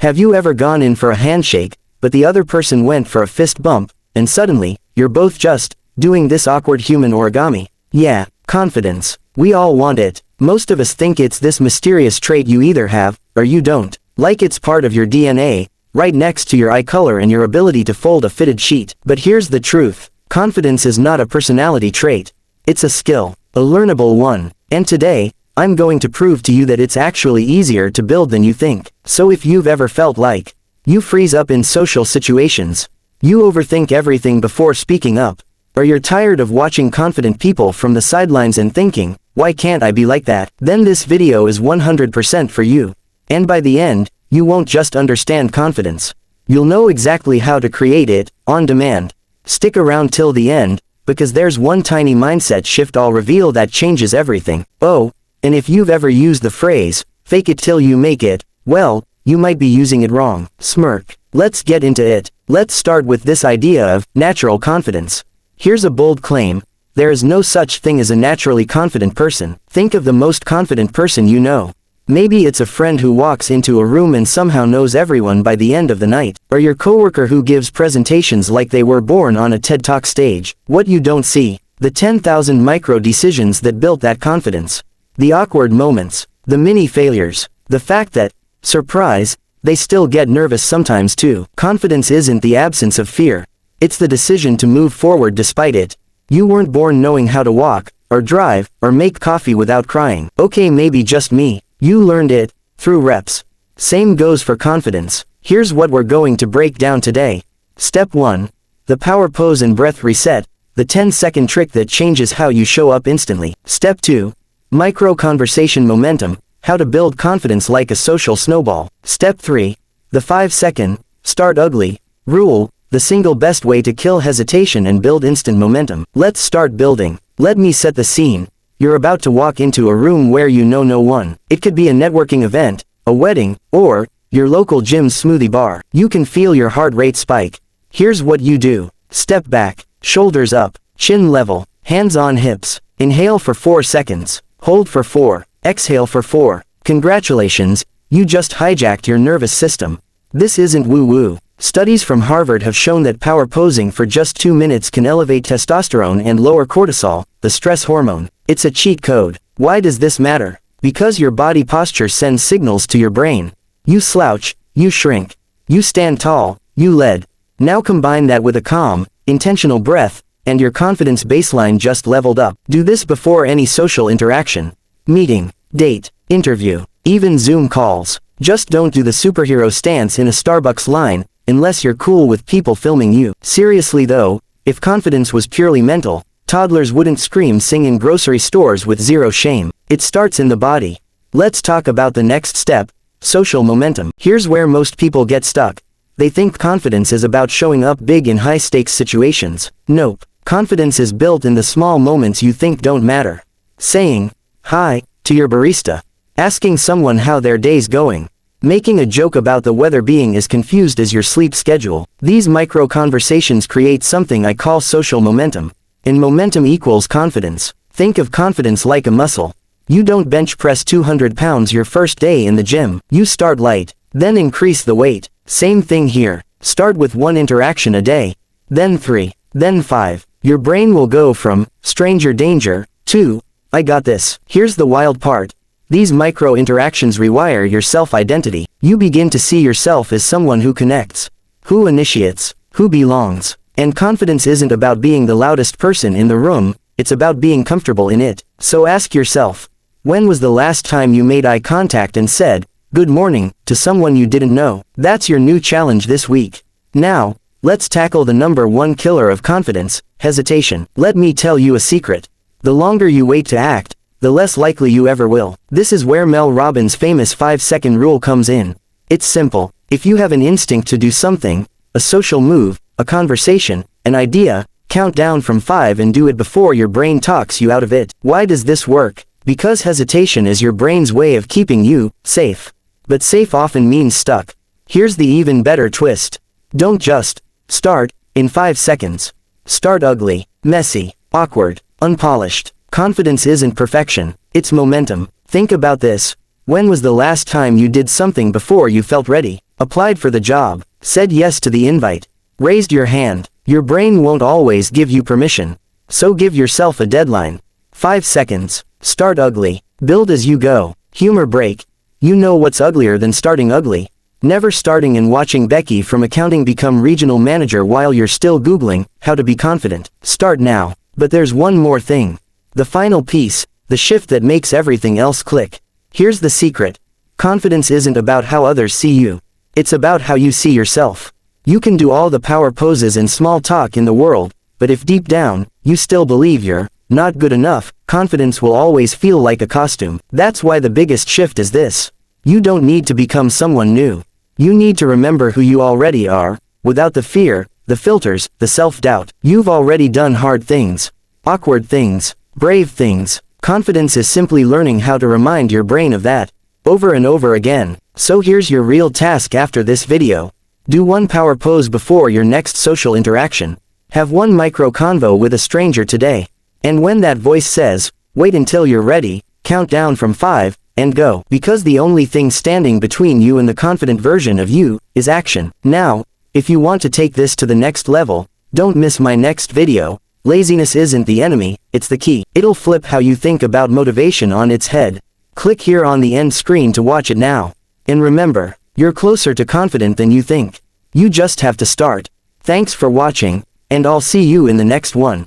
Have you ever gone in for a handshake, but the other person went for a fist bump, and suddenly, you're both just doing this awkward human origami? Yeah, confidence. We all want it. Most of us think it's this mysterious trait you either have, or you don't. Like it's part of your DNA, right next to your eye color and your ability to fold a fitted sheet. But here's the truth. Confidence is not a personality trait. It's a skill, a learnable one. And today, I'm going to prove to you that it's actually easier to build than you think. So if you've ever felt like you freeze up in social situations, you overthink everything before speaking up, or you're tired of watching confident people from the sidelines and thinking, why can't I be like that? Then this video is 100% for you. And by the end, you won't just understand confidence. You'll know exactly how to create it, on demand. Stick around till the end, because there's one tiny mindset shift I'll reveal that changes everything. Oh, and if you've ever used the phrase, fake it till you make it, well, you might be using it wrong. Smirk. Let's get into it. Let's start with this idea of natural confidence. Here's a bold claim. There is no such thing as a naturally confident person. Think of the most confident person you know. Maybe it's a friend who walks into a room and somehow knows everyone by the end of the night, or your coworker who gives presentations like they were born on a TED Talk stage. What you don't see, the 10,000 micro decisions that built that confidence. The awkward moments, the mini failures, the fact that, surprise, they still get nervous sometimes too. Confidence isn't the absence of fear. It's the decision to move forward despite it. You weren't born knowing how to walk, or drive, or make coffee without crying. Okay, maybe just me. You learned it, through reps. Same goes for confidence. Here's what we're going to break down today. Step 1. The power pose and breath reset, the 10-second trick that changes how you show up instantly. Step 2. Micro conversation momentum, how to build confidence like a social snowball. Step 3. The 5-second, start ugly, rule, the single best way to kill hesitation and build instant momentum. Let's start building. Let me set the scene. You're about to walk into a room where you know no one. It could be a networking event, a wedding, or your local gym's smoothie bar. You can feel your heart rate spike. Here's what you do. Step back, shoulders up, chin level, hands on hips. Inhale for 4 seconds. Hold for 4. Exhale for 4. Congratulations, you just hijacked your nervous system. This isn't woo-woo. Studies from Harvard have shown that power posing for just 2 minutes can elevate testosterone and lower cortisol, the stress hormone. It's a cheat code. Why does this matter? Because your body posture sends signals to your brain. You slouch, you shrink. You stand tall, you lead. Now combine that with a calm, intentional breath, and your confidence baseline just leveled up. Do this before any social interaction. Meeting, date, interview, even Zoom calls. Just don't do the superhero stance in a Starbucks line, unless you're cool with people filming you. Seriously though, if confidence was purely mental, toddlers wouldn't sing in grocery stores with zero shame. It starts in the body. Let's talk about the next step, social momentum. Here's where most people get stuck. They think confidence is about showing up big in high-stakes situations. Nope. Confidence is built in the small moments you think don't matter. Saying, hi, to your barista. Asking someone how their day's going. Making a joke about the weather being as confused as your sleep schedule. These micro conversations create something I call social momentum. And momentum equals confidence. Think of confidence like a muscle. You don't bench press 200 pounds your first day in the gym. You start light, then increase the weight. Same thing here. Start with 1 interaction a day, then 3, then 5. Your brain will go from stranger danger to I got this. Here's the wild part. These micro interactions rewire your self-identity. You begin to see yourself as someone who connects, who initiates, who belongs. And confidence isn't about being the loudest person in the room, it's about being comfortable in it. So ask yourself, when was the last time you made eye contact and said, good morning, to someone you didn't know? That's your new challenge this week. Now, let's tackle the number 1 killer of confidence, hesitation. Let me tell you a secret. The longer you wait to act, the less likely you ever will. This is where Mel Robbins' famous 5-second rule comes in. It's simple. If you have an instinct to do something, a social move, a conversation, an idea, count down from 5 and do it before your brain talks you out of it. Why does this work? Because hesitation is your brain's way of keeping you safe. But safe often means stuck. Here's the even better twist. Don't just start in 5 seconds. Start ugly, messy, awkward, unpolished. Confidence isn't perfection, it's momentum. Think about this. When was the last time you did something before you felt ready? Applied for the job, said yes to the invite, raised your hand. Your brain won't always give you permission. So give yourself a deadline. 5 seconds. Start ugly. Build as you go. Humor break. You know what's uglier than starting ugly? Never starting and watching Becky from accounting become regional manager while you're still Googling how to be confident. Start now. But there's one more thing. The final piece, the shift that makes everything else click. Here's the secret. Confidence isn't about how others see you. It's about how you see yourself. You can do all the power poses and small talk in the world, but if deep down, you still believe you're not good enough, confidence will always feel like a costume. That's why the biggest shift is this. You don't need to become someone new. You need to remember who you already are, without the fear, the filters, the self-doubt. You've already done hard things, awkward things, brave things. Confidence is simply learning how to remind your brain of that, over and over again. So here's your real task after this video. Do one power pose before your next social interaction. Have one micro convo with a stranger today. And when that voice says, wait until you're ready, count down from 5, and go. Because the only thing standing between you and the confident version of you is action. Now, if you want to take this to the next level, don't miss my next video. Laziness isn't the enemy, it's the key. It'll flip how you think about motivation on its head. Click here on the end screen to watch it now. And remember, you're closer to confident than you think. You just have to start. Thanks for watching, and I'll see you in the next one.